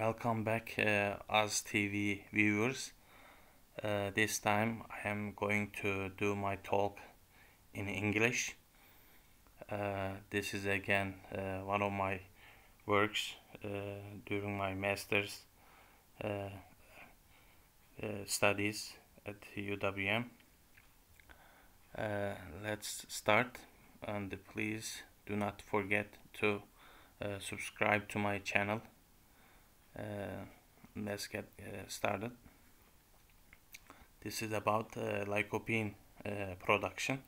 Welcome back, Us TV viewers. This time I am going to do my talk in English. This is again one of my works during my master's studies at UWM. Let's start, and please do not forget to subscribe to my channel. Let's get started. This is about Lycopene production.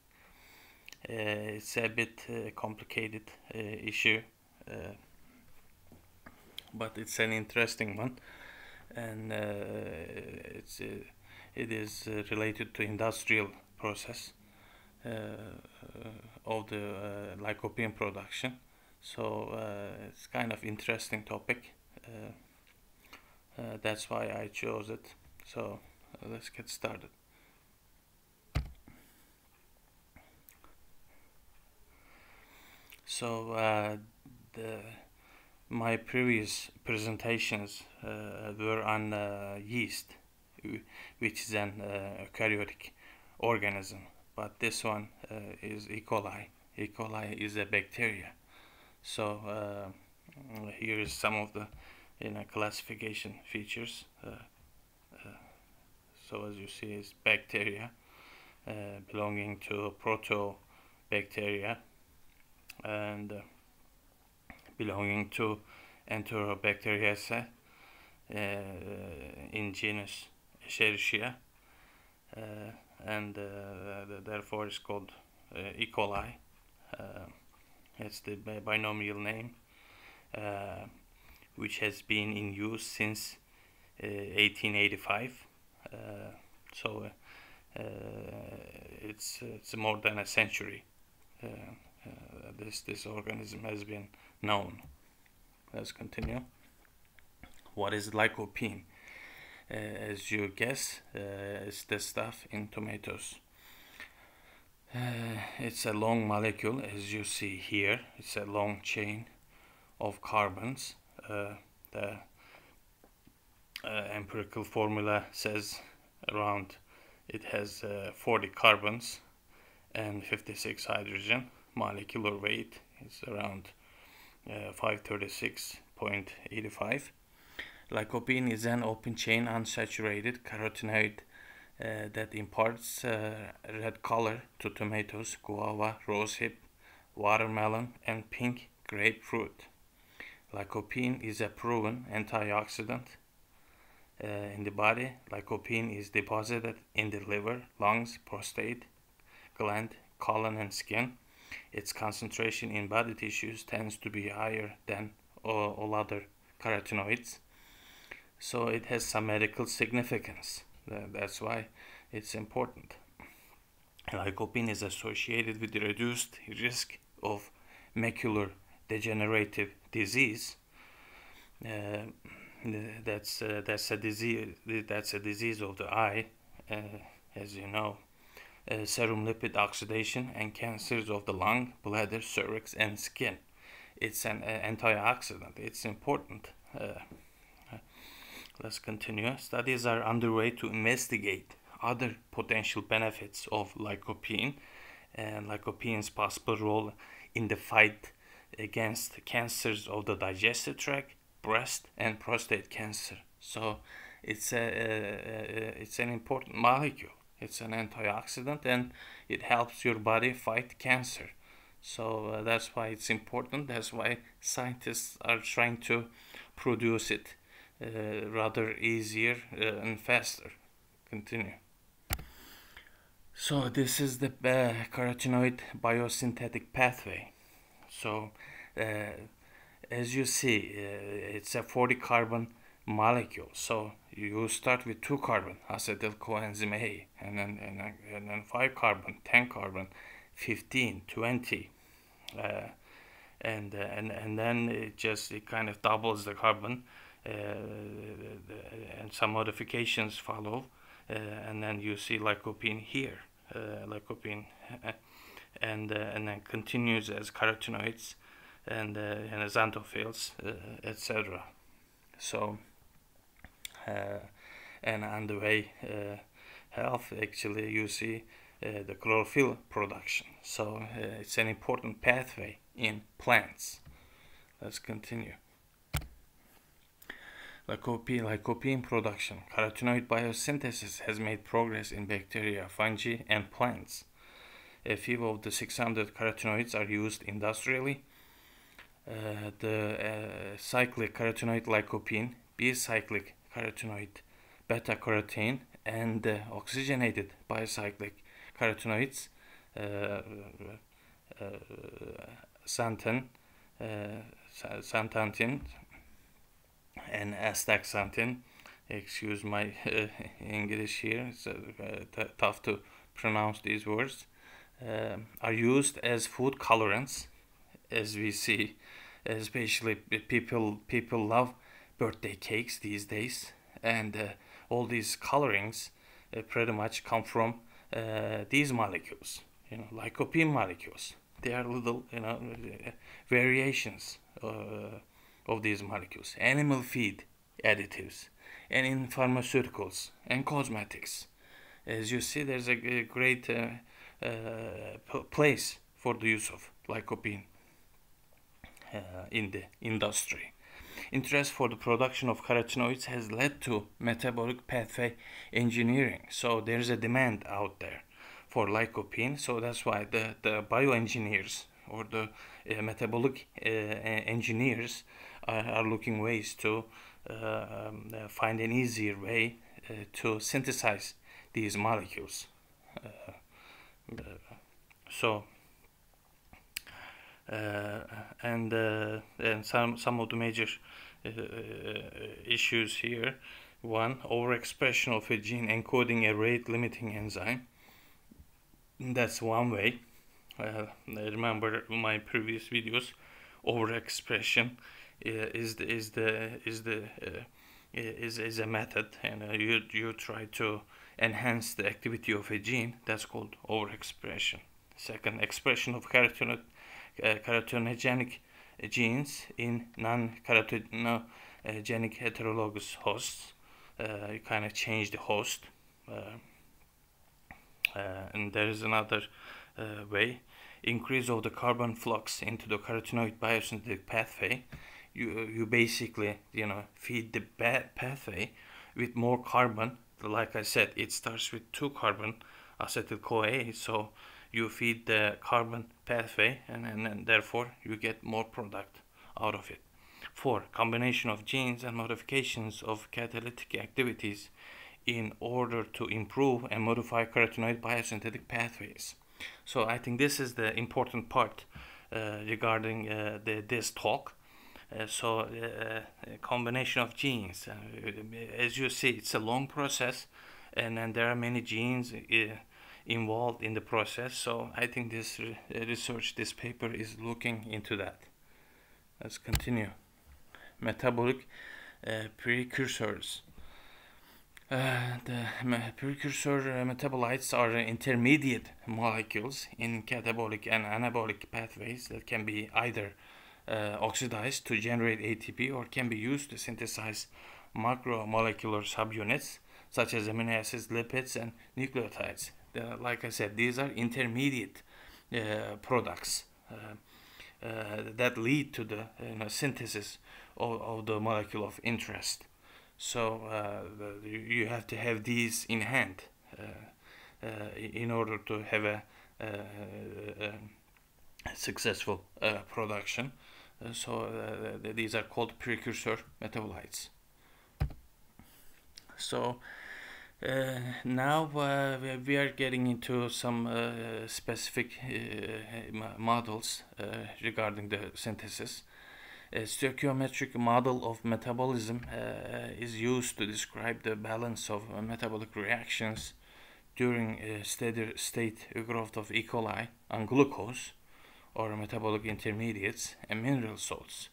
It's a bit complicated issue, but it's an interesting one, and it is related to industrial process of the Lycopene production. So it's kind of interesting topic. That's why I chose it. So let's get started. So my previous presentations were on yeast, which is an eukaryotic organism, but this one is E. coli. E. coli is a bacteria. So here is some of the classification features. So as you see, is bacteria belonging to protobacteria and belonging to Enterobacteriaceae in genus Escherichia, and therefore is called E. coli. That's the binomial name, which has been in use since 1885. So it's more than a century. This organism has been known. Let's continue. What is lycopene? As you guess, it's the stuff in tomatoes. It's a long molecule, as you see here. It's a long chain of carbons. The empirical formula says around it has 40 carbons and 56 hydrogen. Molecular weight is around 536.85. Lycopene is an open chain unsaturated carotenoid that imparts red color to tomatoes, guava, rosehip, watermelon, and pink grapefruit. Lycopene is a proven antioxidant in the body. Lycopene is deposited in the liver, lungs, prostate, gland, colon, and skin. Its concentration in body tissues tends to be higher than all other carotenoids. So it has some medical significance. That's why it's important. Lycopene is associated with the reduced risk of macular degenerative disease. That's a disease. That's a disease of the eye, as you know. Serum lipid oxidation and cancers of the lung, bladder, cervix, and skin. It's an antioxidant. It's important. Let's continue. Studies are underway to investigate other potential benefits of lycopene and lycopene's possible role in the fight against cancers of the digestive tract, breast, and prostate cancer. So it's an important molecule. It's an antioxidant, and it helps your body fight cancer. So that's why it's important. That's why scientists are trying to produce it rather easier and faster. Continue. So this is the carotenoid biosynthetic pathway. So as you see, it's a 40 carbon molecule. So you start with 2 carbon, acetyl coenzyme A, and then 5 carbon, 10 carbon, 15, 20, and then it kind of doubles the carbon, and some modifications follow, and then you see lycopene here, and then continues as carotenoids and xanthophylls, etc. So and on the way health, actually you see the chlorophyll production. So it's an important pathway in plants. Let's continue. Lycopene production. Carotenoid biosynthesis has made progress in bacteria, fungi, and plants. A few of the 600 carotenoids are used industrially. The cyclic carotenoid lycopene, bicyclic carotenoid beta-carotene, and oxygenated bicyclic carotenoids xanthan, xanthan and astaxanthin. Excuse my English here, it's tough to pronounce these words. Are used as food colorants, as we see, especially people love birthday cakes these days, and all these colorings pretty much come from these molecules, lycopene molecules. They are little, variations of these molecules. Animal feed additives, and in pharmaceuticals and cosmetics. As you see, there's a great place for the use of lycopene in the industry. Interest for the production of carotenoids has led to metabolic pathway engineering. So there's a demand out there for lycopene. So that's why the bioengineers or the metabolic engineers are looking ways to find an easier way to synthesize these molecules. And some of the major issues here. One, overexpression of a gene encoding a rate limiting enzyme. That's one way. Remember my previous videos. Overexpression is a method, and you try to enhance the activity of a gene. That's called overexpression. Second, expression of carotenoid genes in non-carotenoid heterologous hosts. You kind of change the host, and there is another way. Increase of the carbon flux into the carotenoid biosynthetic pathway. You basically feed the pathway with more carbon. Like I said, it starts with 2 carbon acetyl CoA, so you feed the carbon pathway, and therefore you get more product out of it. 4. Combination of genes and modifications of catalytic activities in order to improve and modify carotenoid biosynthetic pathways. So I think this is the important part regarding this talk. A combination of genes. As you see, it's a long process, and there are many genes involved in the process. So I think this this paper is looking into that. Let's continue. Metabolic precursors. The precursor metabolites are intermediate molecules in catabolic and anabolic pathways that can be either oxidized to generate ATP or can be used to synthesize macromolecular subunits such as amino acids, lipids, and nucleotides. Like I said, these are intermediate products that lead to the synthesis of the molecule of interest. So you have to have these in hand in order to have a successful production. These are called precursor metabolites. So now we are getting into some specific models regarding the synthesis. A stoichiometric model of metabolism is used to describe the balance of metabolic reactions during steady state growth of E. coli on glucose or metabolic intermediates and mineral salts.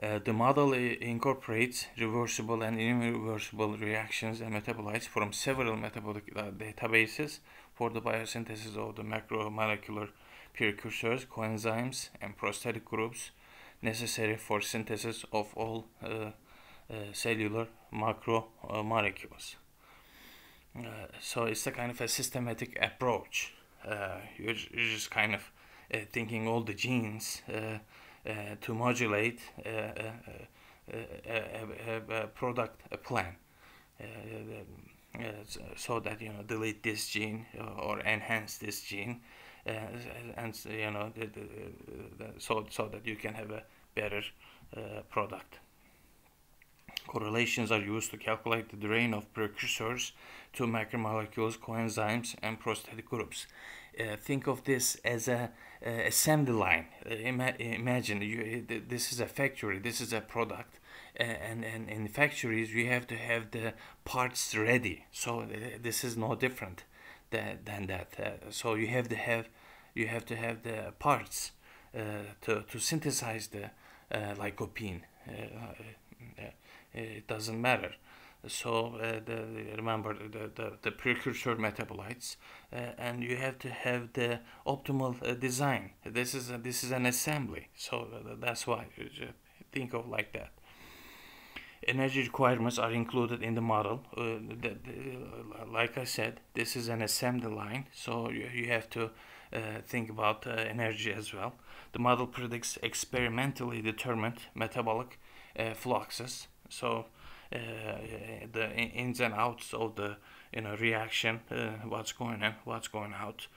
The model incorporates reversible and irreversible reactions and metabolites from several metabolic databases for the biosynthesis of the macromolecular precursors, coenzymes, and prosthetic groups necessary for synthesis of all cellular macromolecules. So it's a kind of a systematic approach. You're just kind of thinking all the genes to modulate a product plan, so that, you know, delete this gene or enhance this gene, and you know, so that you can have a better product. Correlations are used to calculate the drain of precursors to macromolecules, coenzymes, and prosthetic groups. Think of this as a assembly line. Imagine this is a factory, this is a product, and in factories you have to have the parts ready. So this is no different than that. So you have to have the parts to synthesize the lycopene. It doesn't matter. So remember the precursor metabolites, and you have to have the optimal design. This is an assembly. So that's why you think of like that. Energy requirements are included in the model. Like I said, this is an assembly line, so you have to think about energy as well. The model predicts experimentally determined metabolic fluxes. So the ins and outs of the, you know, reaction, what's going in, what's going out.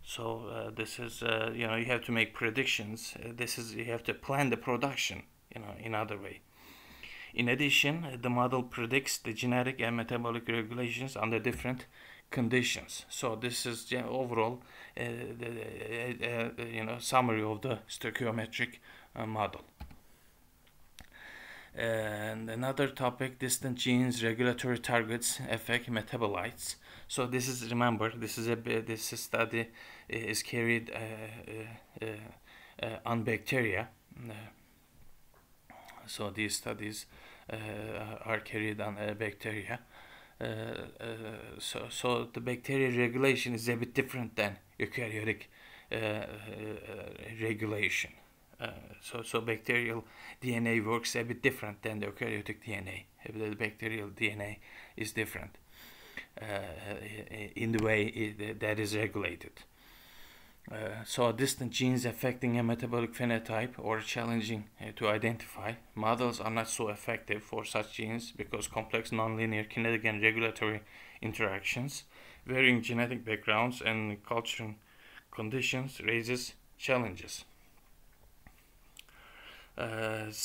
So this is you know, you have to make predictions. You have to plan the production, you know, in other way. In addition, the model predicts the genetic and metabolic regulations under different conditions. So this is overall you know, summary of the stoichiometric model. And another topic, distant genes, regulatory targets affect metabolites. So this is, remember, this study is carried on bacteria. So these studies are carried on bacteria. So the bacterial regulation is a bit different than eukaryotic regulation. So bacterial DNA works a bit different than the eukaryotic DNA. The bacterial DNA is different in the way that is regulated. So distant genes affecting a metabolic phenotype or challenging to identify. Models are not so effective for such genes because complex nonlinear kinetic and regulatory interactions, varying genetic backgrounds, and cultural conditions raises challenges.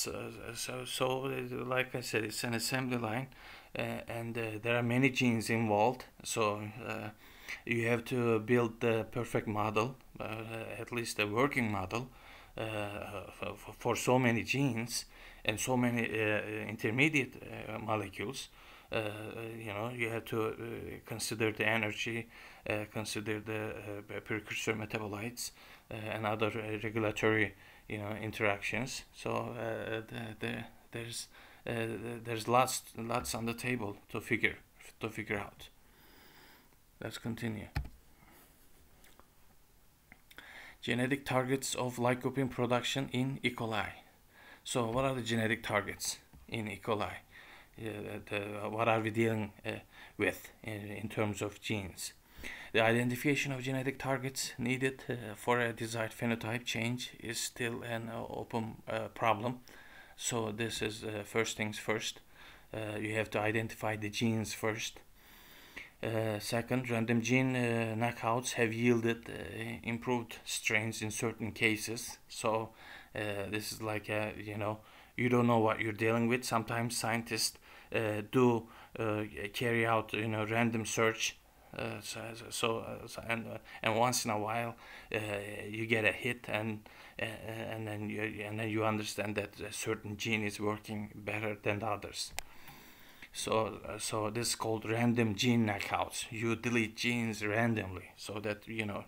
So like I said, it's an assembly line, and there are many genes involved. So you have to build the perfect model, at least a working model, for so many genes and so many intermediate molecules. You know, you have to consider the energy, consider the precursor metabolites, and other regulatory, you know, interactions. So there's lots on the table to figure out. Let's continue. Genetic targets of lycopene production in E. coli. So what are the genetic targets in E. coli? What are we dealing with in terms of genes? The identification of genetic targets needed for a desired phenotype change is still an open problem. So this is first things first. You have to identify the genes first. Second, random gene knockouts have yielded improved strains in certain cases. So this is like you know, you don't know what you're dealing with. Sometimes scientists do carry out, you know, random search. And once in a while you get a hit, and then you understand that a certain gene is working better than the others. So this is called random gene knockouts. You delete genes randomly so that, you know,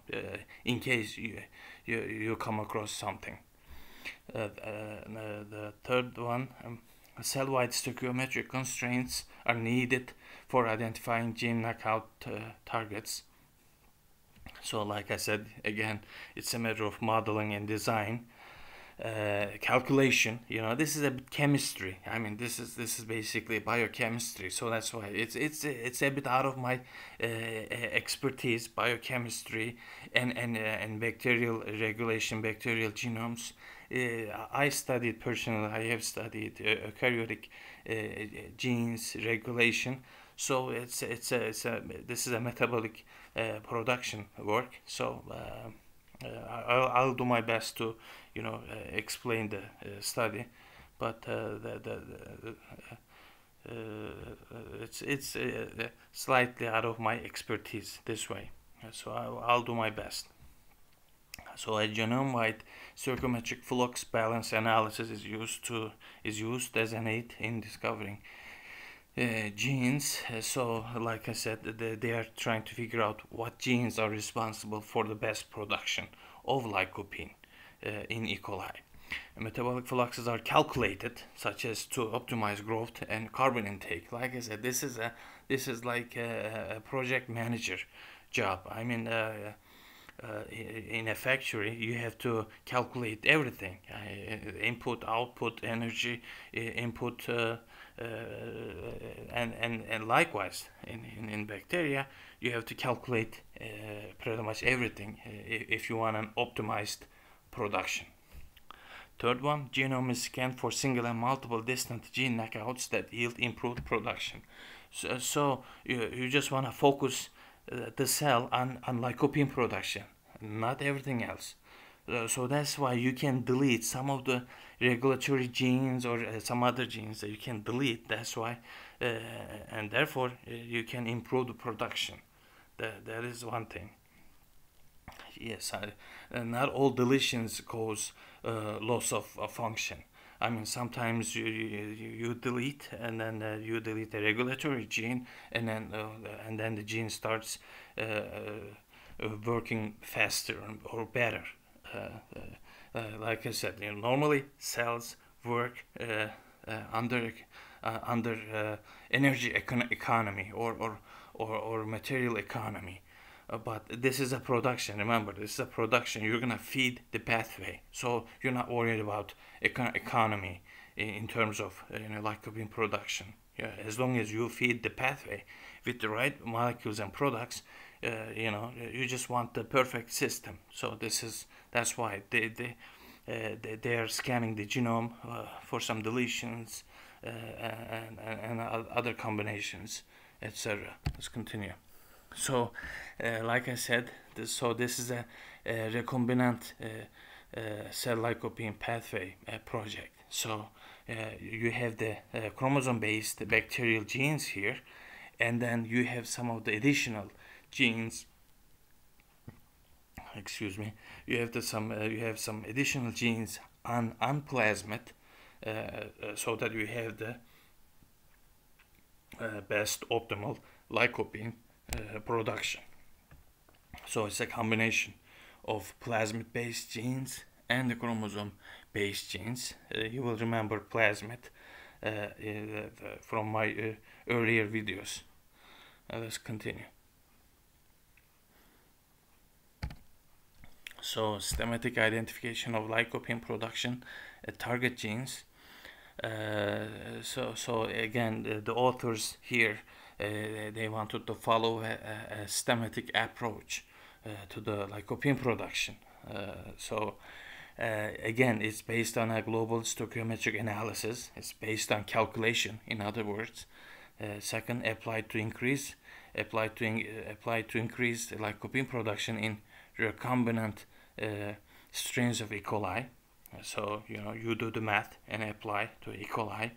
in case you come across something. The third one, cell-wide stoichiometric constraints are needed for identifying gene knockout targets. So like I said, again, it's a matter of modeling and design. calculation. You know, this is a bit chemistry. I mean, this is basically biochemistry. So that's why it's a bit out of my expertise, biochemistry and bacterial regulation, bacterial genomes. I studied personally. I have studied eukaryotic genes regulation. So this is a metabolic production work. So I'll do my best to explain the study, but it's slightly out of my expertise this way. So I'll do my best. So a genome-wide stoichiometric flux balance analysis is used as an aid in discovering genes. So like I said, they are trying to figure out what genes are responsible for the best production of lycopene in E. coli. Metabolic fluxes are calculated, such as to optimize growth and carbon intake. Like I said, this is like a project manager job. I mean, in a factory, you have to calculate everything: input, output, energy, input, and likewise in bacteria, you have to calculate pretty much everything if you want an optimized production. Third one, genome is scanned for single and multiple distant gene knockouts that yield improved production. So you just want to focus the cell on lycopene production, not everything else. So that's why you can delete some of the regulatory genes or some other genes that you can delete. That's why, and therefore you can improve the production. That is one thing. Yes, not all deletions cause loss of function. I mean, sometimes you delete, and then you delete a regulatory gene, and then the gene starts working faster or better. Like I said, normally cells work under energy economy or material economy. But this is a production. Remember, this is a production. You're gonna feed the pathway, so you're not worried about economy in terms of lycopene production. Yeah, as long as you feed the pathway with the right molecules and products, you just want the perfect system. So that's why they are scanning the genome for some deletions and other combinations, etc. Let's continue. So, like I said, this is a recombinant cell lycopene pathway project. So you have the chromosome-based bacterial genes here, and then you have some of the additional genes. Excuse me. You have some additional genes on plasmid, so that you have the best optimal lycopene production. So it's a combination of plasmid-based genes and the chromosome-based genes. You will remember plasmid from my earlier videos. Let's continue. So systematic identification of lycopene production target genes. So again, the authors here, they wanted to follow a systematic approach to the lycopene production. Again, it's based on a global stoichiometric analysis. It's based on calculation, in other words. Second, applied to increase the lycopene production in recombinant strains of E. coli. So you do the math and apply to E. coli.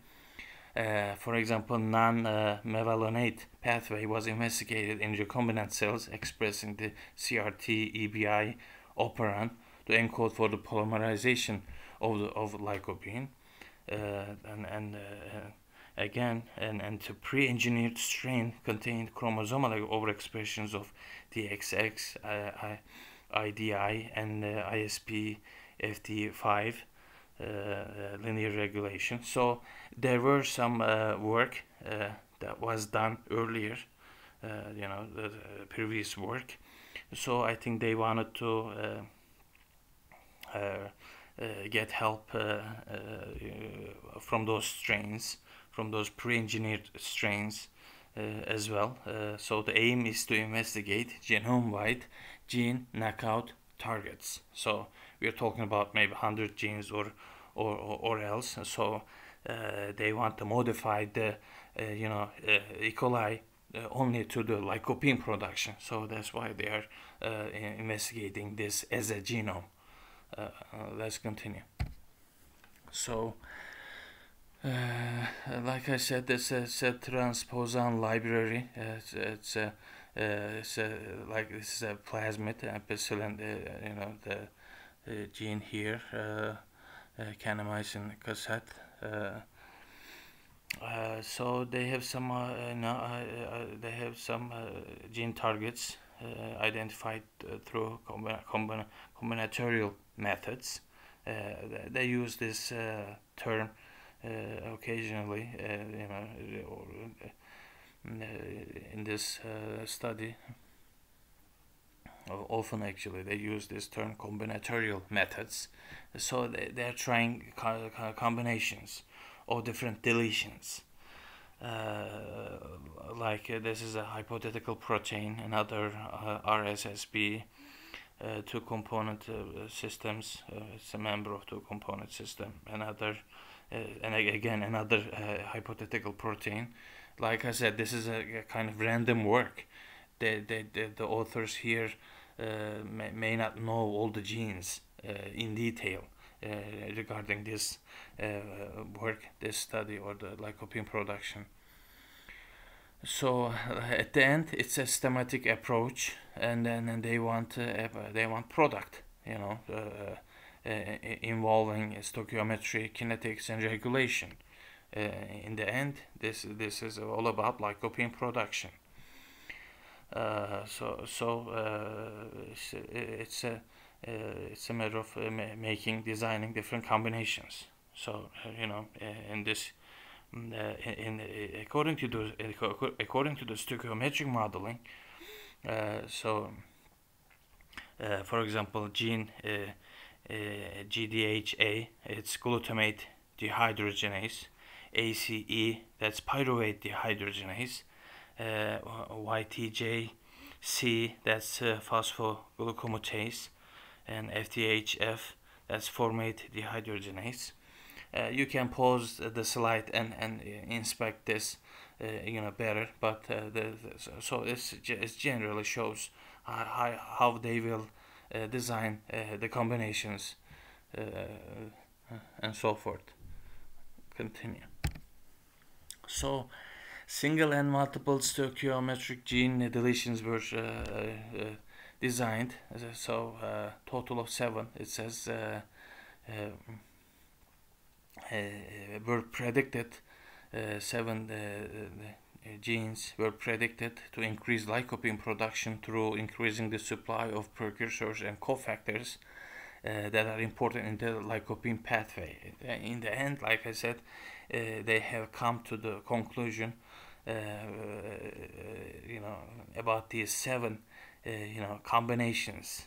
For example, non-mevalonate pathway was investigated in recombinant cells expressing the CRT-EBI operon to encode for the polymerization of lycopene. Again, to pre-engineered strain contained chromosomal overexpressions of DXX, IDI, and ISP FT5 linear regulation. So there were some work that was done earlier, the previous work. So I think they wanted to get help from those strains, from those pre-engineered strains as well. So the aim is to investigate genome-wide gene knockout targets. So we are talking about maybe 100 genes or else. So they want to modify the E. coli only to the lycopene production. So that's why they are investigating this as a genome. Let's continue. So like I said, this is a Transposon Library. It's a like this is a plasmid ampicillin, the gene here, kanamycin cassette. So they have some gene targets identified through combinatorial methods. They use this term occasionally, in this study. Often, actually, they use this term combinatorial methods. So they're trying combinations or different deletions. This is a hypothetical protein, another RSSB, two-component systems. It's a member of two-component system. Another, and again another hypothetical protein. Like I said, this is a kind of random work. The authors here may not know all the genes in detail regarding this work, this study, or the lycopene production. So at the end, it's a systematic approach, and then they want product, involving stoichiometry, kinetics, and regulation. In the end, this is all about lycopene production. It's a matter of designing different combinations. So in this, according to the stoichiometric modeling, for example, gene GDHA, it's glutamate dehydrogenase, ACE, that's pyruvate dehydrogenase, YTJC, that's phosphoglucomatase, and FTHF, that's formate dehydrogenase. You can pause the slide and inspect this better, but so it generally shows how they will design the combinations and so forth. Continue. So single and multiple stoichiometric gene deletions were designed. So total of 7, it says, were predicted. 7 genes were predicted to increase lycopene production through increasing the supply of precursors and cofactors that are important in the lycopene pathway. In the end, like I said, they have come to the conclusion, about these 7, combinations,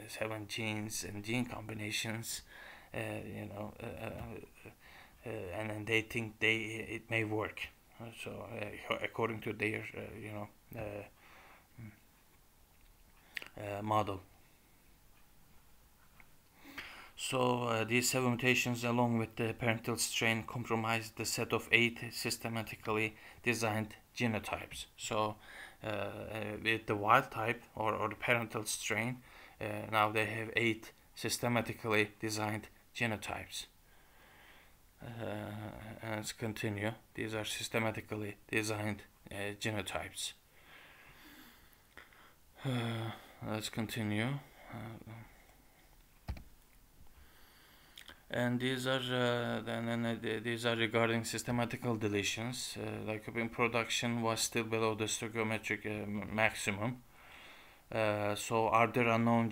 7 genes and gene combinations, and then they think it may work. So according to their model. So these 7 mutations, along with the parental strain, comprise the set of 8 systematically designed genotypes. So with the wild type or the parental strain, now they have 8 systematically designed genotypes. And let's continue. These are systematically designed genotypes. Let's continue. And these are these are regarding systematical deletions. Lycopene production was still below the stoichiometric maximum. So are there unknown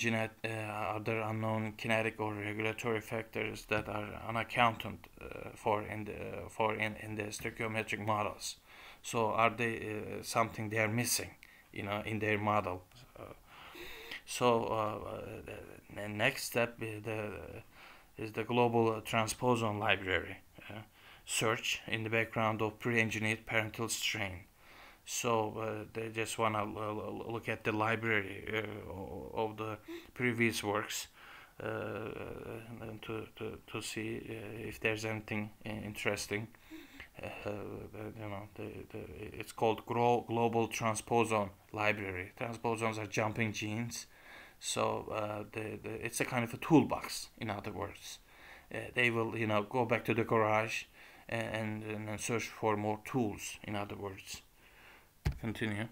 kinetic or regulatory factors that are unaccounted for in the stoichiometric models? So are they something they are missing, in their model? The next step, is the global Transposon Library search in the background of pre-engineered parental strain. So they just want to look at the library of the previous works and to see if there's anything interesting. It's called Global Transposon Library. Transposons are jumping genes, so it's a kind of a toolbox. In other words, they will go back to the garage and search for more tools. In other words, continue.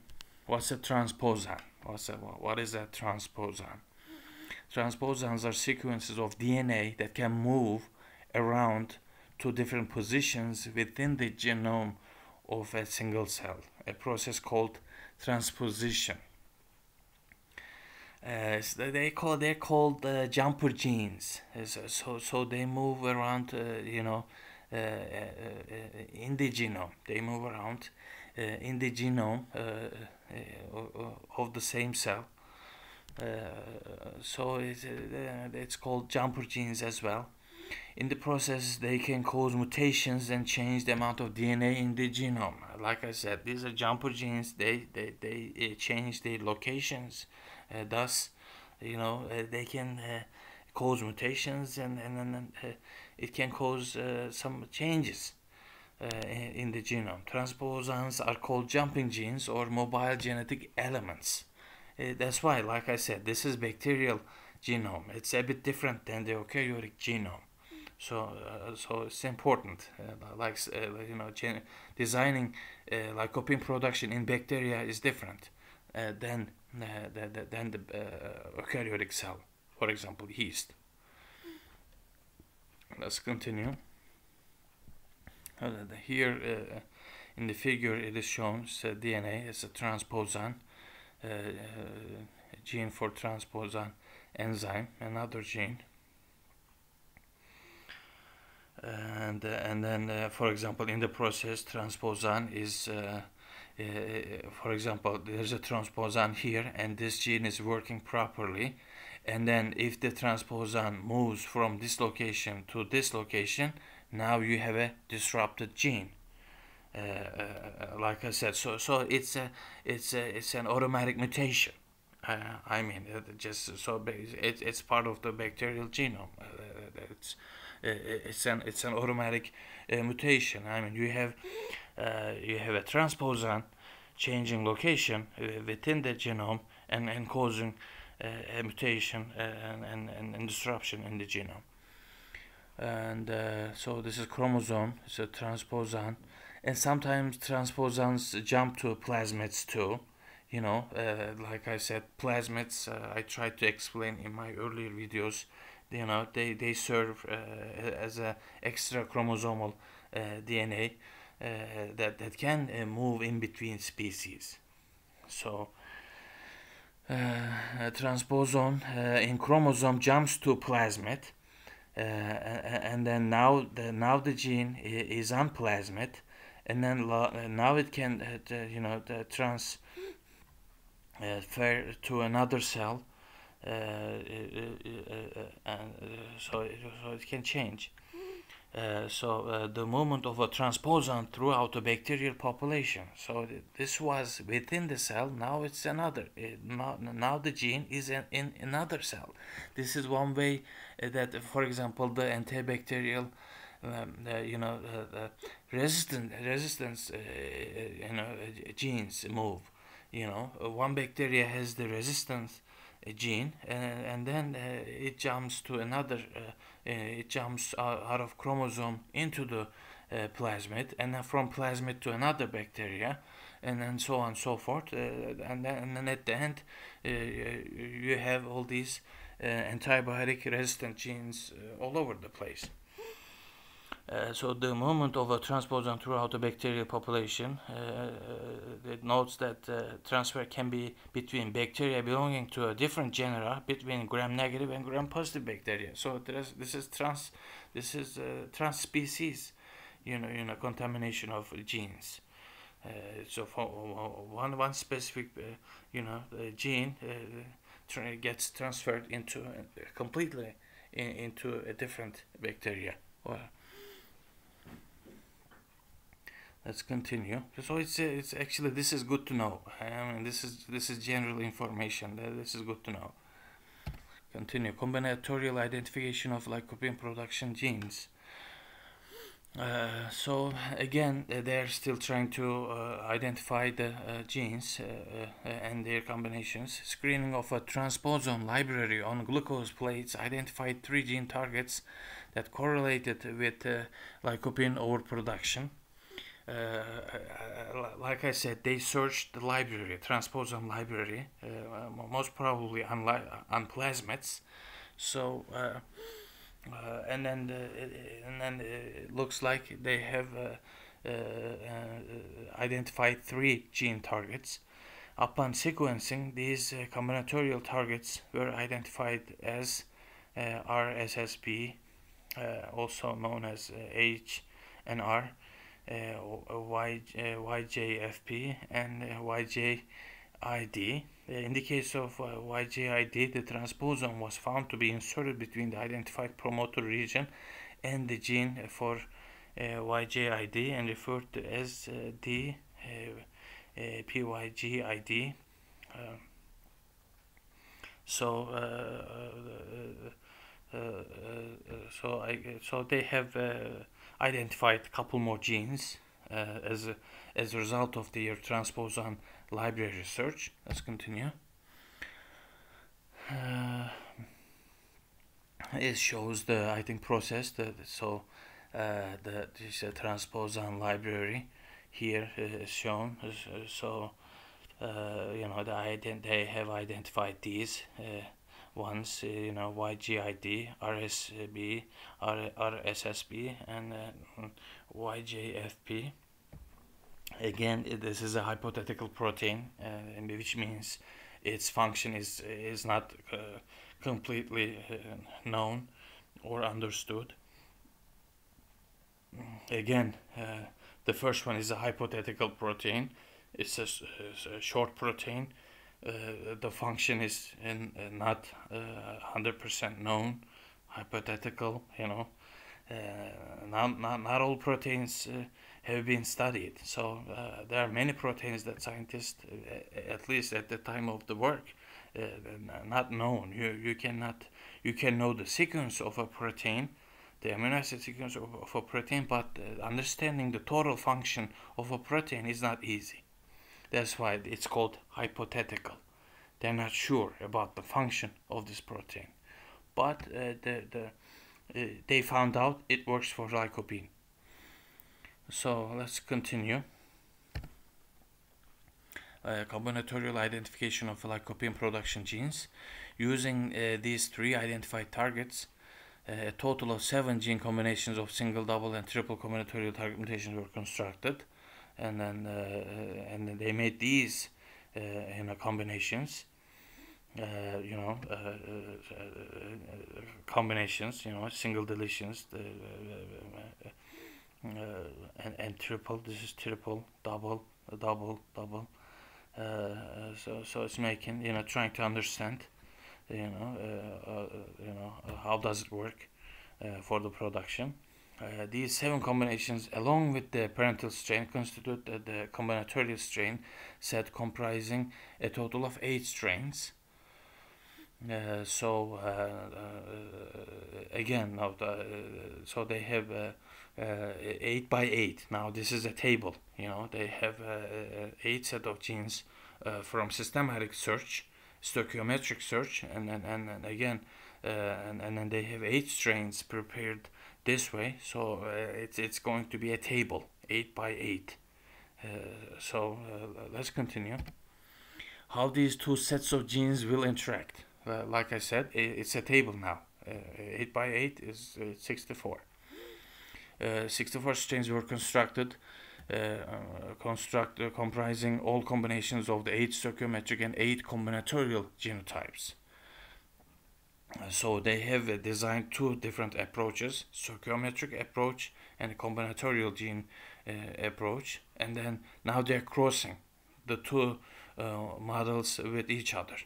What's a transposon? What is a transposon? Transposons are sequences of DNA that can move around to different positions within the genome of a single cell, a process called transposition. They're called jumper genes. So they move around, in the genome. They move around in the genome of the same cell. So it's called jumper genes as well. In the process, they can cause mutations and change the amount of DNA in the genome. Like I said, these are jumper genes. They change their locations. Thus, they can cause mutations, and it can cause some changes in the genome. Transposons are called jumping genes or mobile genetic elements. That's why, like I said, this is bacterial genome. It's a bit different than the eukaryotic genome. So it's important. Designing lycopene production in bacteria is different than the eukaryotic cell. For example, yeast. Let's continue. Here in the figure, it is shown DNA is a transposon, gene for transposon enzyme, another gene. And then, for example, in the process, transposon is, for example, there's a transposon here, and this gene is working properly. And then, if the transposon moves from this location to this location, now you have a disrupted gene. Like I said, so it's an automatic mutation. It's part of the bacterial genome. It's an automatic mutation. You have a transposon changing location within the genome and causing a mutation and disruption in the genome. And so this is chromosome. It's a transposon, and sometimes transposons jump to plasmids too. Like I said, plasmids. I tried to explain in my earlier videos. They serve as a extra chromosomal DNA that can move in between species. So a transposon in chromosome jumps to plasmid, and then now the gene is on plasmid, and then now it can transfer to another cell. So it can change. The movement of a transposon throughout the bacterial population. So this was within the cell. Now it's another. Now the gene is in another cell. This is one way that, for example, the antibacterial, resistance, genes move. One bacteria has the resistance gene, and then it jumps to another. It jumps out of chromosome into the plasmid, and then from plasmid to another bacteria, and then so on and so forth. And then at the end, you have all these antibiotic resistant genes all over the place. So the movement of a transposon throughout the bacterial population, it notes that transfer can be between bacteria belonging to a different genera, between gram-negative and gram-positive bacteria. So this is trans-species, contamination of genes. So for one specific, gene gets transferred into completely into a different bacteria. Well, let's continue. So it's actually, this is good to know. I mean, this is general information. This is good to know. Continue. Combinatorial identification of lycopene production genes. So again, they're still trying to identify the genes and their combinations. Screening of a transposon library on glucose plates identified 3 gene targets that correlated with lycopene overproduction. Like I said, they searched the library, transposon library, most probably on plasmids. So and then it looks like they have identified 3 gene targets. Upon sequencing, these combinatorial targets were identified as RSSB, also known as H and R, YJFP, and YJID. In the case of YJID, the transposon was found to be inserted between the identified promoter region and the gene for YJID and referred to as the PYGID. So they have identified a couple more genes as a result of their transposon library research. Let's continue. It shows the, I think, process. This transposon library here is shown. So you know, they have identified these ones, you know, YGID, RSB, RSSB, and YJFP. Again, this is a hypothetical protein, which means its function is not completely known or understood. Again, the first one is a hypothetical protein. It's a short protein. The function is not 100% known, hypothetical. You know, not all proteins have been studied. So there are many proteins that scientists, at least at the time of the work, not known. You can know the sequence of a protein, the amino acid sequence of a protein, but understanding the total function of a protein is not easy. That's why it's called hypothetical. They're not sure about the function of this protein, but they found out it works for lycopene. So let's continue. Combinatorial identification of lycopene production genes. Using these 3 identified targets, a total of 7 gene combinations of single, double, and triple combinatorial target mutations were constructed, and then they made these combinations. Combinations, single deletions, and triple. This is triple, double, double. So it's making, trying to understand, how does it work for the production. These 7 combinations, along with the parental strain, constitute the combinatorial strain set comprising a total of 8 strains. Again, now so they have 8 by 8. Now this is a table. They have 8 set of genes from systematic search, stoichiometric search, and then they have 8 strains prepared this way. So it's going to be a table, 8 by 8. Let's continue. How these 2 sets of genes will interact. Like I said, it's a table now. 8 by 8 is 64. 64 strains were constructed, comprising all combinations of the 8 stoichiometric and 8 combinatorial genotypes. So they have designed 2 different approaches: stoichiometric approach and a combinatorial gene approach. And then now they're crossing the 2 models with each other.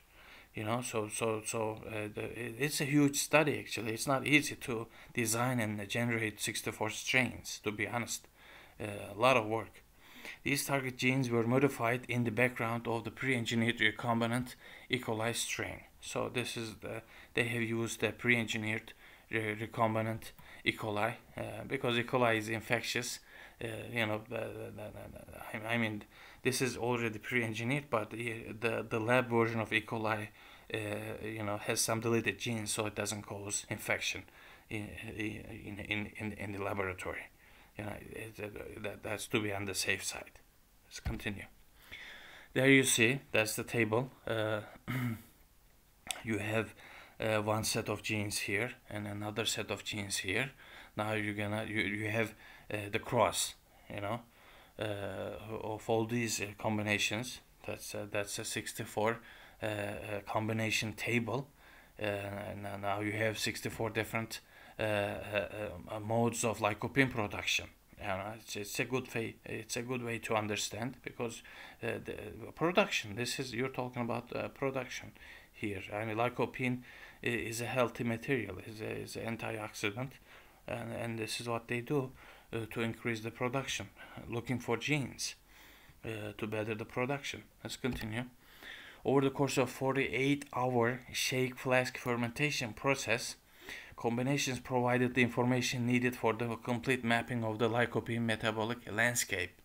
You know, it's a huge study actually. It's not easy to design and generate 64 strains, to be honest. A lot of work. These target genes were modified in the background of the pre-engineered recombinant E. coli strain. So this is they have used the pre-engineered recombinant E. coli because E. coli is infectious. You know, I mean, this is already pre-engineered, but the lab version of E. coli, you know, has some deleted genes, so it doesn't cause infection in the laboratory. You know, that's to be on the safe side. Let's continue. There you see, that's the table. You have one set of genes here and another set of genes here. Now you have the cross, you know, of all these combinations. That's a 64 combination table. And now you have 64 different modes of lycopene production. It's a good way. It's a good way to understand, because the production. You're talking about production here. I mean, lycopene is a healthy material. Is an antioxidant, and this is what they do to increase the production. Looking for genes to better the production. Let's continue. Over the course of 48-hour shake flask fermentation process, combinations provided the information needed for the complete mapping of the lycopene metabolic landscape.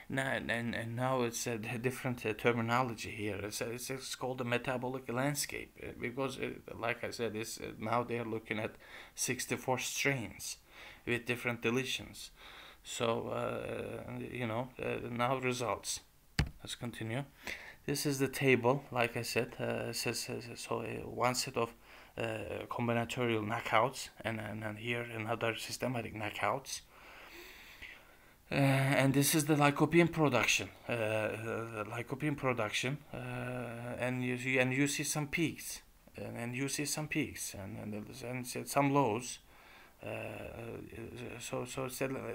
Now it's a different terminology here. It's called the metabolic landscape because, like I said, now they're looking at 64 strains with different deletions. So, you know, now results. Let's continue. This is the table, like I said. One set of combinatorial knockouts, and here another systematic knockouts. And this is the lycopene production. And you see some peaks, and some lows.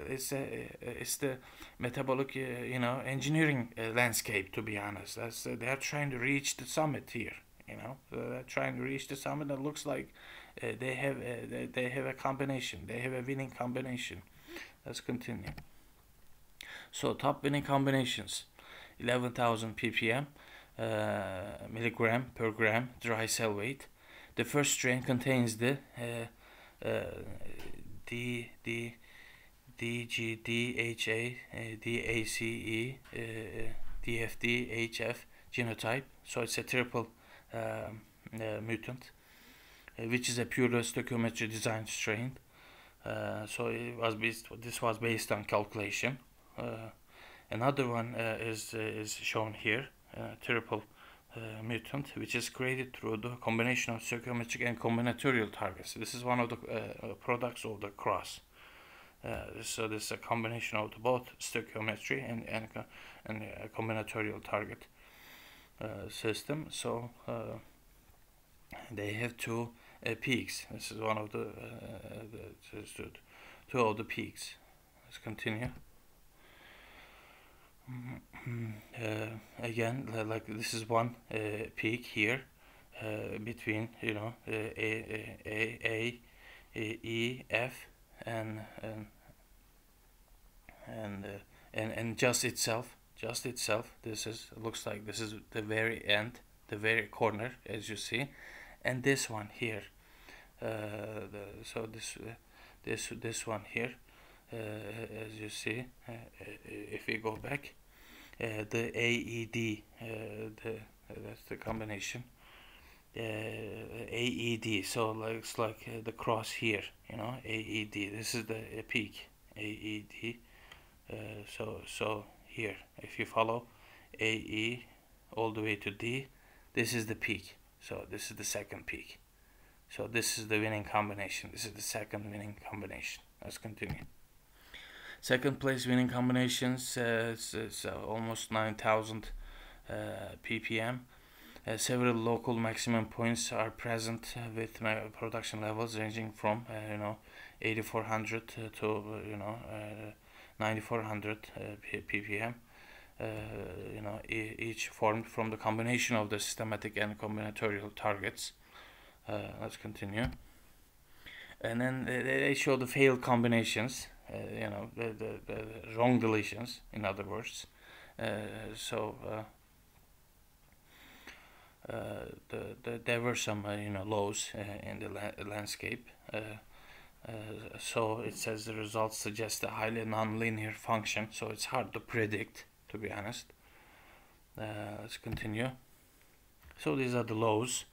It's the metabolic, you know, engineering landscape. To be honest, they are trying to reach the summit here. You know, they're trying to reach the summit. It looks like they have a combination. They have a winning combination. Let's continue. So top winning combinations: 11,000 ppm, milligram per gram dry cell weight. The first strain contains the DGDHA, DACE, DFD, HF genotype. So it's a triple mutant, which is a pure stoichiometric design strain. So this was based on calculation. Another one is shown here, triple mutant, which is created through the combination of stoichiometric and combinatorial targets. This is one of the products of the cross. So this is a combination of both stoichiometry and a combinatorial target system. So they have two peaks. This is one of the two of the peaks. Let's continue. Again, like this is one peak here between, you know, A, E, F, and just itself. This looks like this is the very end, the very corner, as you see, and this one here. This one here, as you see, if we go back. The AED, that's the combination. AED, so it's like the cross here, you know, AED. This is the peak, AED. So here, if you follow AE all the way to D, this is the peak. So this is the second peak. So this is the winning combination. This is the second winning combination. Let's continue. Second place winning combinations, it's almost 9,000 ppm. Several local maximum points are present with production levels ranging from 8,400 to 9,400 ppm. each formed from the combination of the systematic and combinatorial targets. Let's continue. And then they show the failed combinations, the wrong deletions, in other words. There were some lows in the landscape. So it says the results suggest a highly non-linear function, so it's hard to predict, to be honest. Let's continue. So these are the lows,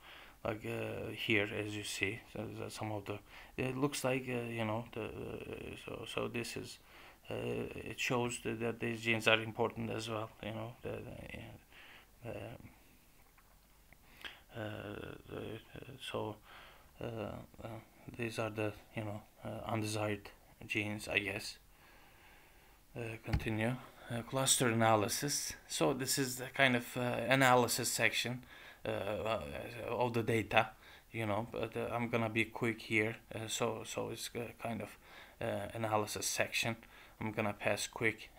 like here, as you see. So some of the, it looks like so this is it shows that these genes are important as well. These are the undesired genes, I guess. Continue. Cluster analysis. So this is the kind of analysis section of the data, but I'm gonna be quick here. So it's kind of analysis section. I'm gonna pass quick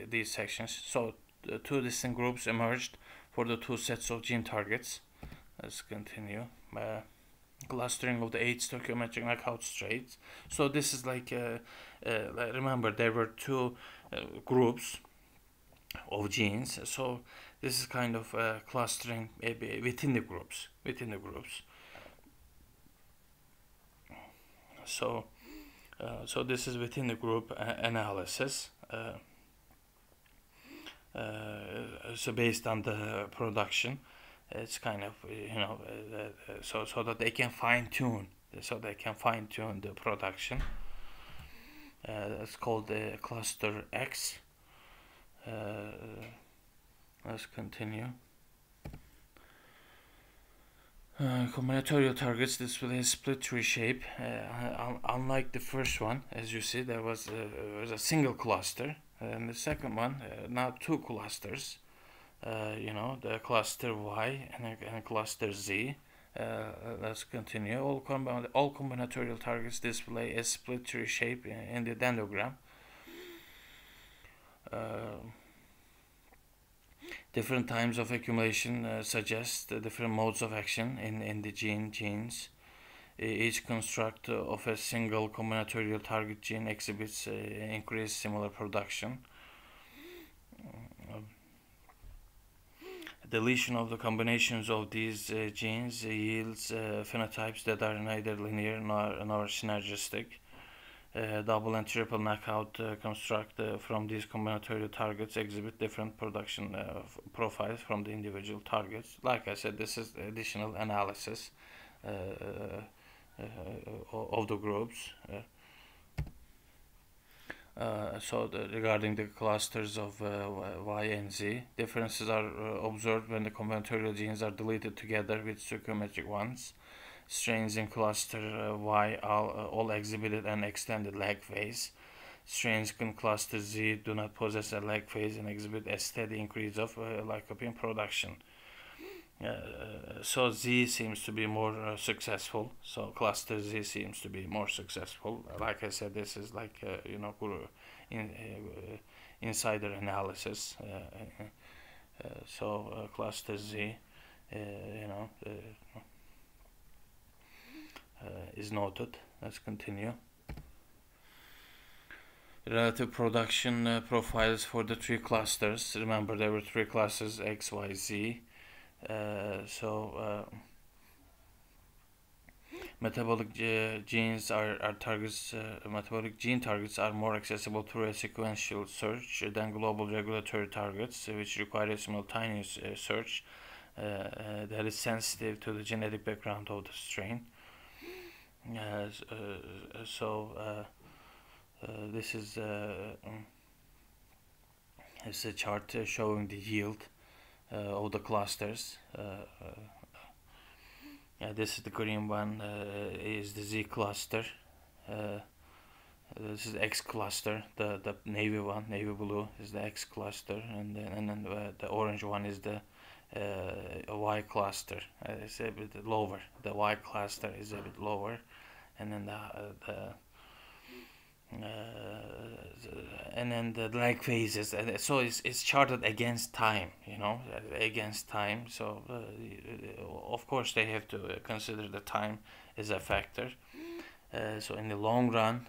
these sections. So two distinct groups emerged for the two sets of gene targets. Let's continue. Clustering of the 8 stoichiometric knockout traits. So this is like remember there were two groups of genes, so this is kind of clustering within the groups. So this is within the group analysis. So based on the production, it's kind of so that they can fine tune the production. It's called the cluster X. Let's continue. Combinatorial targets display a split tree shape. Unlike the first one, as you see, there was a single cluster, and the second one now two clusters. The cluster Y and cluster Z. Let's continue. All combinatorial targets display a split tree shape in the dendrogram. Different times of accumulation suggest different modes of action in the genes. Each construct of a single combinatorial target gene exhibits increased similar production. Deletion of the combinations of these genes yields phenotypes that are neither linear nor synergistic. Double and triple knockout construct from these combinatorial targets exhibit different production profiles from the individual targets. Like I said, this is additional analysis of the groups. Regarding the clusters of Y and Z, differences are observed when the combinatorial genes are deleted together with stoichiometric ones. Strains in cluster Y all exhibited an extended lag phase. Strains in cluster Z do not possess a lag phase and exhibit a steady increase of lycopene production. So Z seems to be more successful. So cluster Z seems to be more successful. Like I said, this is like insider analysis. Cluster Z, is noted. Let's continue. Relative production profiles for the three clusters. Remember, there were three clusters: X, Y, Z. Metabolic genes are targets. Metabolic gene targets are more accessible through a sequential search than global regulatory targets, which require a simultaneous search that is sensitive to the genetic background of the strain. This is a chart showing the yield of the clusters. This is the green one, is the Z cluster. This is the X cluster. The navy one, navy blue, is the X cluster, and then the orange one is the Y cluster. It's a bit lower. The Y cluster is a bit lower, and then and then the lag phases, and so it's charted against time, against time. So of course they have to consider the time as a factor. So in the long run,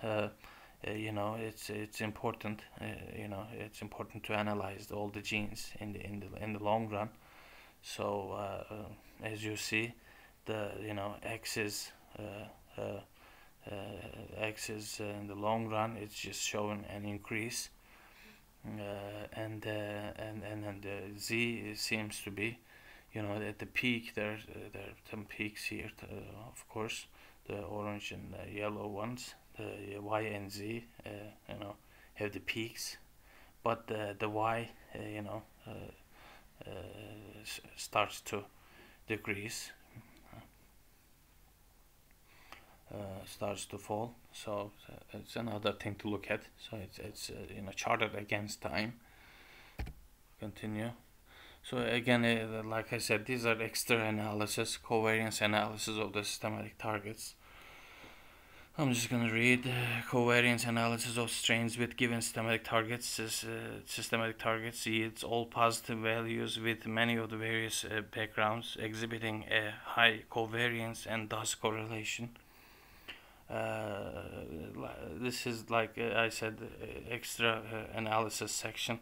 it's important. It's important to analyze all the genes in the long run. So as you see, the axis axis in the long run, it's just showing an increase, and then the Z seems to be, at the peak. There are some peaks here, of course, the orange and the yellow ones, the Y and Z, have the peaks, but the Y, starts to decrease, starts to fall. So it's another thing to look at. So it's charted against time. Continue. So again, like I said, these are extra analysis, covariance analysis of the systematic targets. I'm just going to read covariance analysis of strains with given systematic targets. Systematic targets yields all positive values with many of the various backgrounds exhibiting a high covariance and thus correlation. This is, like I said, extra analysis section.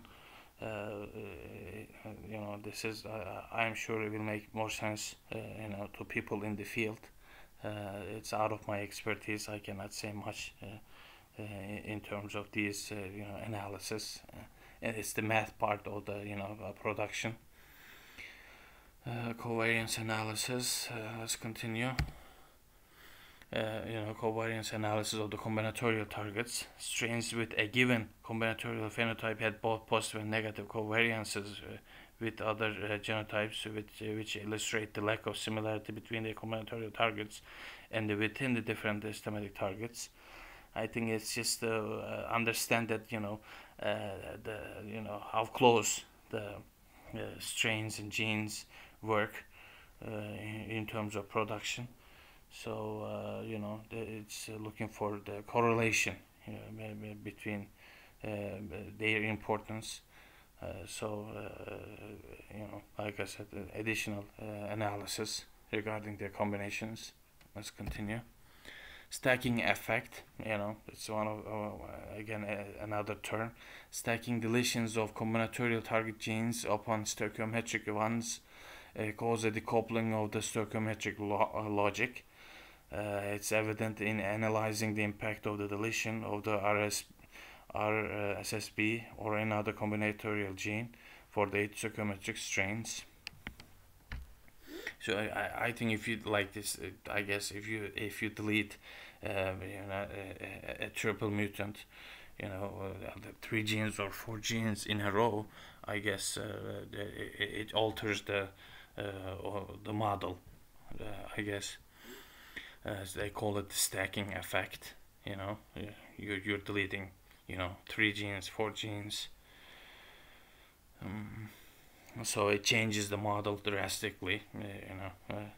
This is I'm sure it will make more sense to people in the field. It's out of my expertise. I cannot say much in terms of these analysis, and it's the math part of the production. Covariance analysis. Let's continue. Covariance analysis of the combinatorial targets. Strains with a given combinatorial phenotype had both positive and negative covariances with other genotypes, which illustrate the lack of similarity between the combinatorial targets and within the different systematic targets. I think it's just to understand that how close the strains and genes work in terms of production. So it's looking for the correlation between their importance. Like I said, additional analysis regarding their combinations. Let's continue. Stacking effect, it's one of again another term. Stacking deletions of combinatorial target genes upon stoichiometric ones cause a decoupling of the stoichiometric logic. It's evident in analyzing the impact of the deletion of the RSSB or another combinatorial gene for the stoichiometric strains. So I think if you like this, I guess if you delete a triple mutant, the 3 genes or 4 genes in a row, I guess it alters the model, I guess. As they call it, the stacking effect. You're deleting 3 genes, 4 genes, so it changes the model drastically, I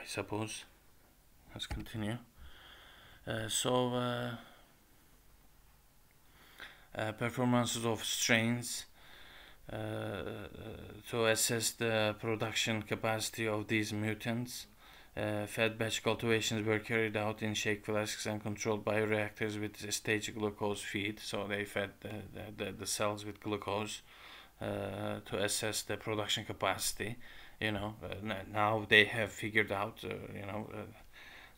suppose. Let's continue. Performances of strains. To assess the production capacity of these mutants, fed batch cultivations were carried out in shake flasks and controlled bioreactors with a stage glucose feed. So they fed the cells with glucose to assess the production capacity. Now they have figured out,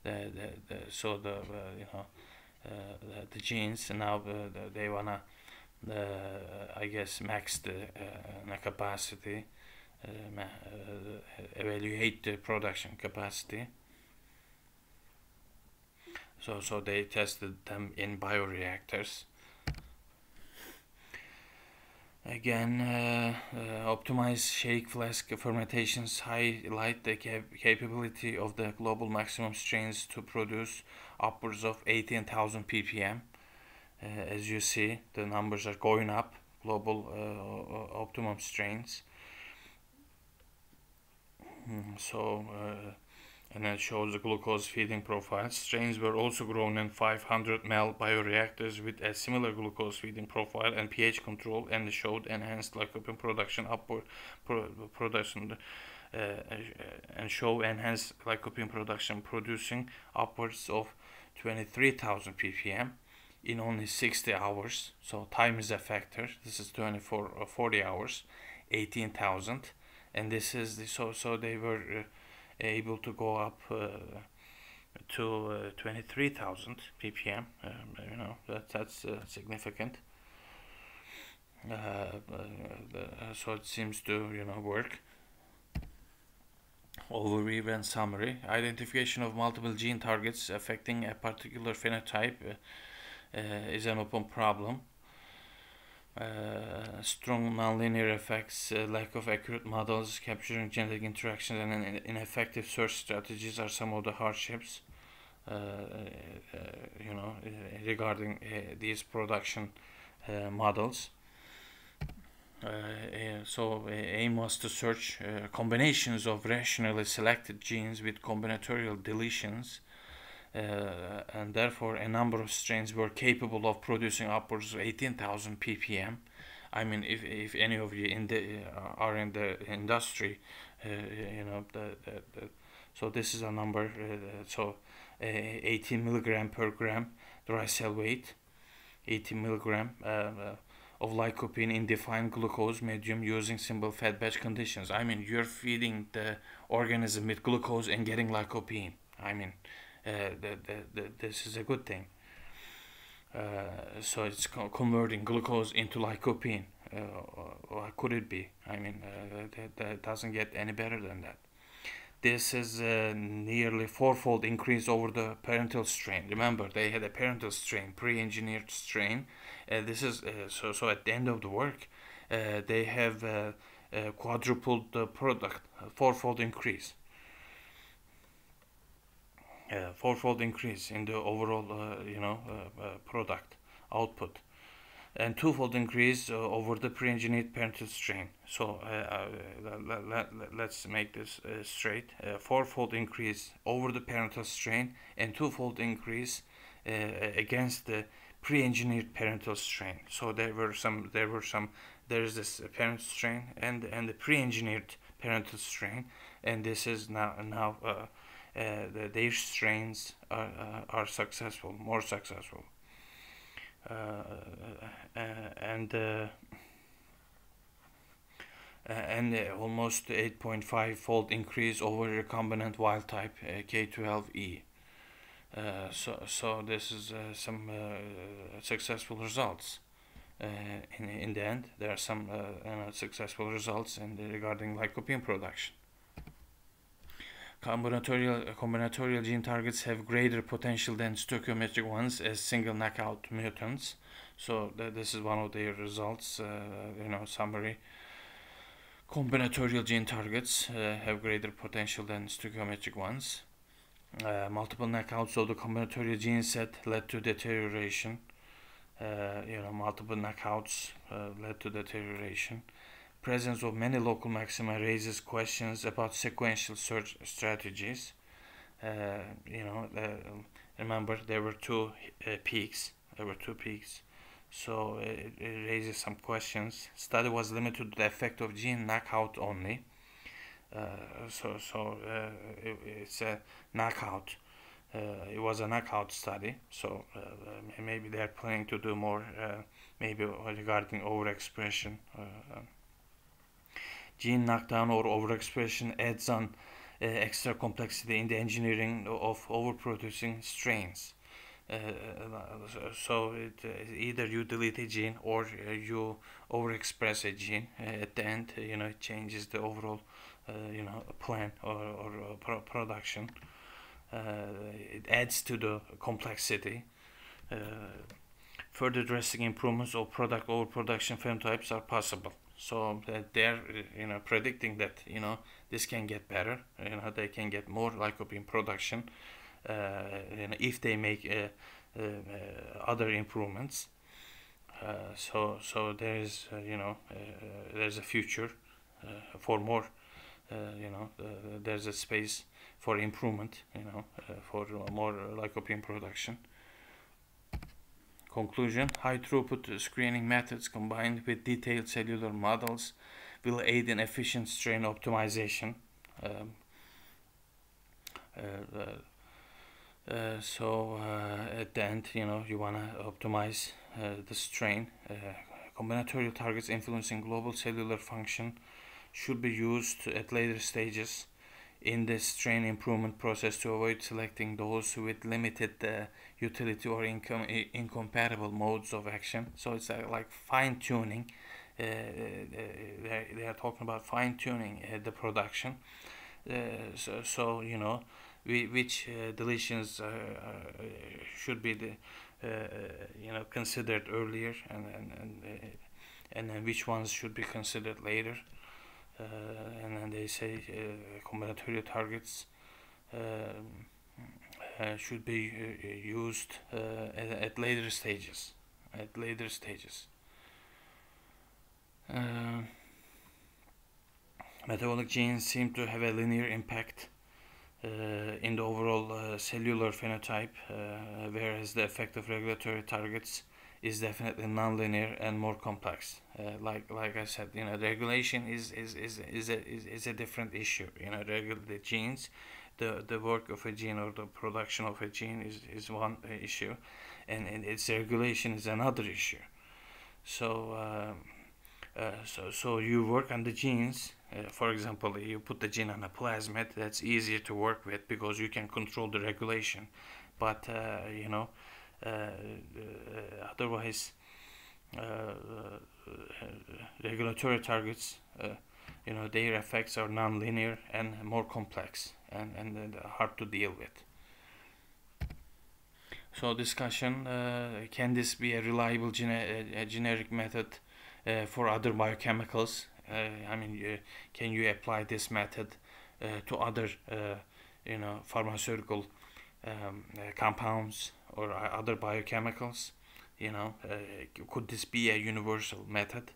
the genes, and now they wanna, I guess, max the capacity. Evaluate the production capacity. So they tested them in bioreactors. Again, optimized shake flask fermentations highlight the capability of the global maximum strains to produce upwards of 18,000 ppm. As you see, the numbers are going up. Global optimum strains. So and it shows the glucose feeding profile. Strains were also grown in 500 ml bioreactors with a similar glucose feeding profile and pH control, and showed enhanced lycopene production producing upwards of 23,000 ppm in only 60 hours. So time is a factor. This is 24 or 40 hours, 18,000, and this is the, so they were able to go up to 23,000 ppm. That's significant. So it seems to work. Overview and summary. Identification of multiple gene targets affecting a particular phenotype is an open problem. Strong nonlinear effects, lack of accurate models capturing genetic interactions, and ineffective search strategies are some of the hardships regarding these production models. So aim was to search combinations of rationally selected genes with combinatorial deletions, and therefore a number of strains were capable of producing upwards of 18,000 ppm. I mean, if any of you are in the industry, so this is a number. 18 milligram per gram dry cell weight, 18 milligram of lycopene in defined glucose medium using simple fed batch conditions. I mean, you're feeding the organism with glucose and getting lycopene. I mean, this is a good thing. So it's converting glucose into lycopene. What could it be? I mean, that doesn't get any better than that. This is nearly fourfold increase over the parental strain. Remember, they had a parental strain, pre-engineered strain. This is so at the end of the work, they have quadrupled the product, fourfold increase. Fourfold increase in the overall product output, and twofold increase over the pre-engineered parental strain. So let's make this straight. Fourfold increase over the parental strain and twofold increase against the pre-engineered parental strain. So there is this parent strain and the pre-engineered parental strain, and this is now their strains are successful, more successful, and almost 8.5 fold increase over recombinant wild type K12E. So this is some successful results. In the end, there are some successful results regarding lycopene production. Combinatorial gene targets have greater potential than stoichiometric ones as single knockout mutants. So this is one of their results. Summary. Combinatorial gene targets have greater potential than stoichiometric ones. Multiple knockouts of the combinatorial gene set led to deterioration. Multiple knockouts led to deterioration. Presence of many local maxima raises questions about sequential search strategies. Remember, there were two peaks. So it raises some questions. Study was limited to the effect of gene knockout only. It's a knockout. It was a knockout study. So maybe they are planning to do more, maybe regarding overexpression. Gene knockdown or overexpression adds on extra complexity in the engineering of overproducing strains. So either you delete a gene or you overexpress a gene. At the end, it changes the overall, plan or production. It adds to the complexity. Further drastic improvements of product overproduction phenotypes are possible. So they're predicting that this can get better. They can get more lycopene production if they make other improvements. So there is there's a future for more there's a space for improvement, for more lycopene production. Conclusion: high throughput screening methods combined with detailed cellular models will aid in efficient strain optimization. At the end, you want to optimize the strain. Combinatorial targets influencing global cellular function should be used at later stages in the strain improvement process to avoid selecting those with limited utility or incompatible modes of action. So it's like fine-tuning. They are talking about fine-tuning the production. Which deletions should be considered earlier, and then which ones should be considered later. And then they say combinatorial targets should be used at later stages. Metabolic genes seem to have a linear impact in the overall cellular phenotype, whereas the effect of regulatory targets is definitely non-linear and more complex. Like I said, regulation is a different issue. The genes, the work of a gene or the production of a gene is one issue, and its regulation is another issue. So you work on the genes. For example, you put the gene on a plasmid. That's easier to work with because you can control the regulation. But otherwise, regulatory targets, their effects are non-linear and more complex and hard to deal with. So discussion: can this be a reliable generic method for other biochemicals? Can you apply this method to other, pharmaceutical compounds or other biochemicals? Could this be a universal method?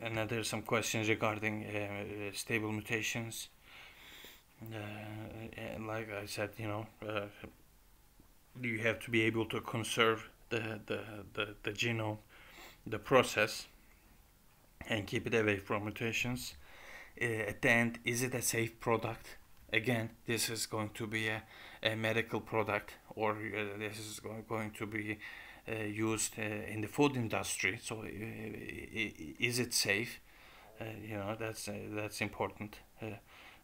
And then there's some questions regarding stable mutations. And like I said, you have to be able to conserve the genome, the process, and keep it away from mutations. At the end, is it a safe product? Again, this is going to be a medical product, or this is going to be used in the food industry. So, is it safe? That's important.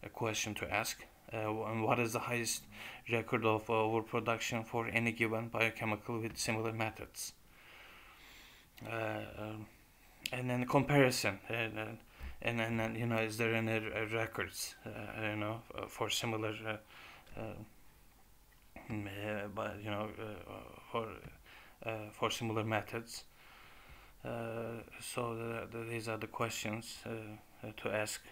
A question to ask. And what is the highest record of overproduction for any given biochemical with similar methods? And then comparison, and then is there any records for similar for similar methods? So these are the questions to ask.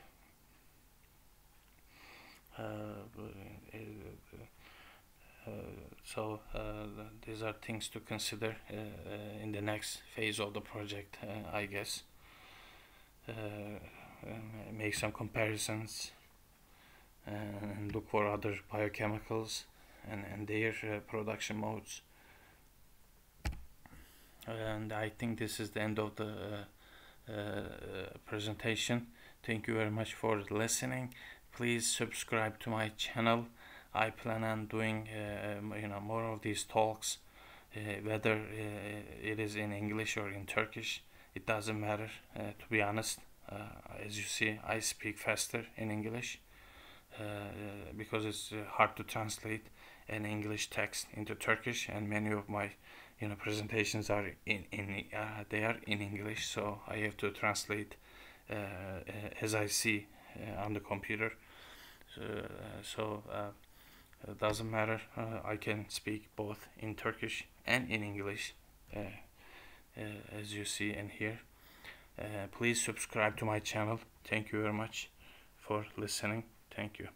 These are things to consider in the next phase of the project, I guess. Make some comparisons and look for other biochemicals and their production modes. And I think this is the end of the presentation. Thank you very much for listening. Please subscribe to my channel. I plan on doing more of these talks, whether it is in English or in Turkish. It doesn't matter, to be honest. As you see, I speak faster in English because it's hard to translate an English text into Turkish, and many of my presentations are in English, so I have to translate as I see on the computer. It doesn't matter. I can speak both in Turkish and in English, as you see and hear. Please subscribe to my channel. Thank you very much for listening. Thank you.